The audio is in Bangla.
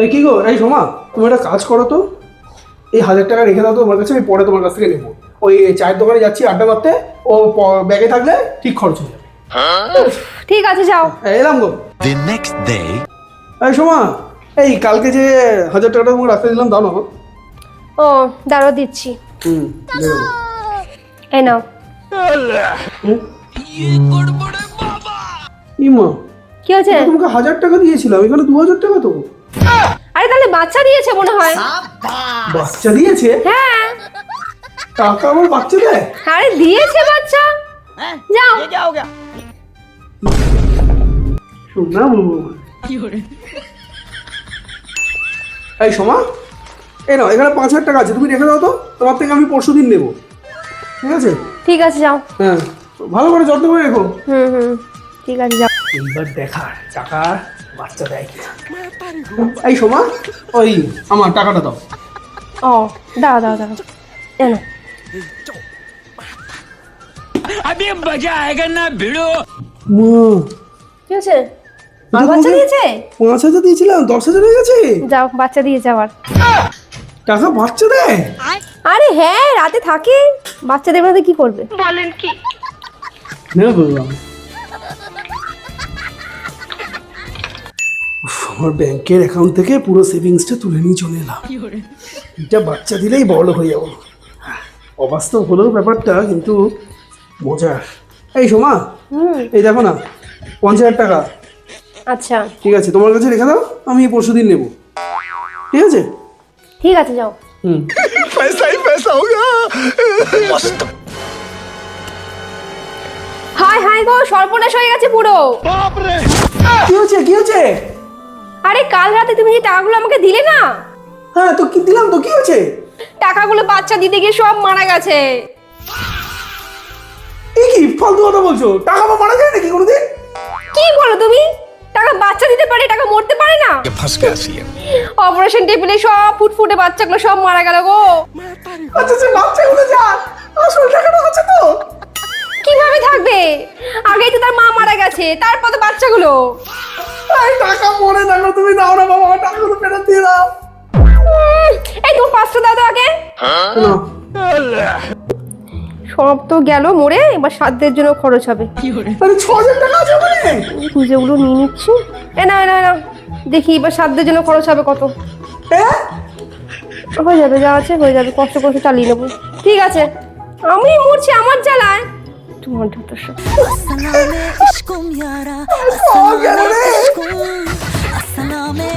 এই কি গো, এই সোমা, তুমি একটা কাজ করো তো, এই 1000 টাকা রেখে দাও তো তোমার কাছে, আমি পরে তোমার কাছ থেকে নেবো। ওই চায়ের দোকানে যাচ্ছি আড্ডা মারতে, ও ব্যাগে থাকলে ঠিক খরচ হয়ে যাবে। ঠিক আছে যাও। এলাম গো। The next day. এই সোমা, এই কালকে যে 1000 টাকাটা তোমাকে রাখতে দিলাম, দাও না। ও দাঁড়াও দিচ্ছি। দিয়ে দেবো। এই নাও। ইমা, কি হয়েছে? তোমাকে 1000 টাকা দিয়েছিলাম, এখানে 2000 টাকা তো। আরে তাহলে বাচ্চা দিয়েছে মনে হয়। বাচ্চা দিয়েছে? হ্যাঁ। টাকা আমার বাচ্চা দেয়? আরে দিয়েছে বাচ্চা। যাও। শোনা বলবো। এই সোমা, এই নাও, এখানে 5000 টাকা আছে, তুমি রেখে দাও তো, তোমার থেকে আমি পরশুদিন নেবো, ঠিক আছে? ঠিক আছে যাও। হ্যাঁ, ভালো করে যত্ন করে রেখো। ঠিক আছে যাও। এইবার দেখার টাকা বাচ্চা দেয় কিনা। এই সোমা, ওই আমার টাকাটা দাও। ও দাও দাও দাও। এনো। अभी मजा आएगा ना भिड़ो। কি হয়েছে? আর বাচ্চা দিয়েছে? 5000 দিয়েছিলাম, 10,000 হয়ে গেছে। যাও, বাচ্চা দিয়েছে আবার। টাকা বাচ্চা দেয়? আরে হ্যাঁ, রাতে থাকে। বাচ্চা দেবে না তো কি করবে? না বললাম, আমার ব্যাংকের অ্যাকাউন্ট থেকে পুরো সেভিংসটা তুলে নিয়ে চলে এলাম। এটা বাচ্চা দিলেই বড় হয়ে যাবো। অবাস্তব হলেও ব্যাপারটা, কিন্তু মজার। এই সোমা, এই দেখো না, 5000 টাকা। আচ্ছা ঠিক আছে, তোমার কাছে রেখে দাও, আমি পরশুদিন নেবো, ঠিক আছে? ঠিক আছে যাও। पैसा ही पैसा होगा। হাই হাই গো, সর্বনাশ হয়ে গেছে পুরো। কি হচ্ছে, কি হচ্ছে? আরে কাল রাতে তুমি যে টাকাগুলো আমাকে দিলে না, হ্যাঁ তো কি দিলাম, তো কি হচ্ছে? টাকাগুলো বাচ্চা দিতে গিয়ে সব মারা গেছে। এই কি ফালতু কথা বলছো? টাকা বা মারা যায় নাকি কোনোদিন? কি বলো তুমি? টাকা বাচ্চা দিতে পারে, টাকা মরতে পারে না। फंस गया सीएम। অপারেশন টেবিলে সব ফুটফুটে বাচ্চাগুলো সব মারা গেল গো। আচ্ছা সে বাচ্চাগুলো যা, আসল টাকাটা আছে তো? কিভাবে থাকবে? আগেই তো তার মা মারা গেছে, তারপর তো বাচ্চাগুলো। এই টাকা মরে দেখো, তুমি দাও না বাবা, আমার টাকাগুলো ফেরত দিয়ে দাও। এই তুমি 500 দাও তো আগে। না, সব তো গেল মরে, এবার সাধ্যের জন্য খরচ হবে। আরে 6000 টাকা আছে ওখানে। পুজোগুলো নিয়ে নিচ্ছি। এ না না না, দেখি এবার সাধ্যের জন্য খরচ হবে কত। হ্যাঁ, হয়ে যাবে, যা আছে হয়ে যাবে, কষ্ট কষ্ট চালিয়ে নেবো। ঠিক আছে, আমি মরছি আমার জ্বালায়। তোমার যত সব। Assalamu alaikum yara, পাওয়া গেল রে। assalamu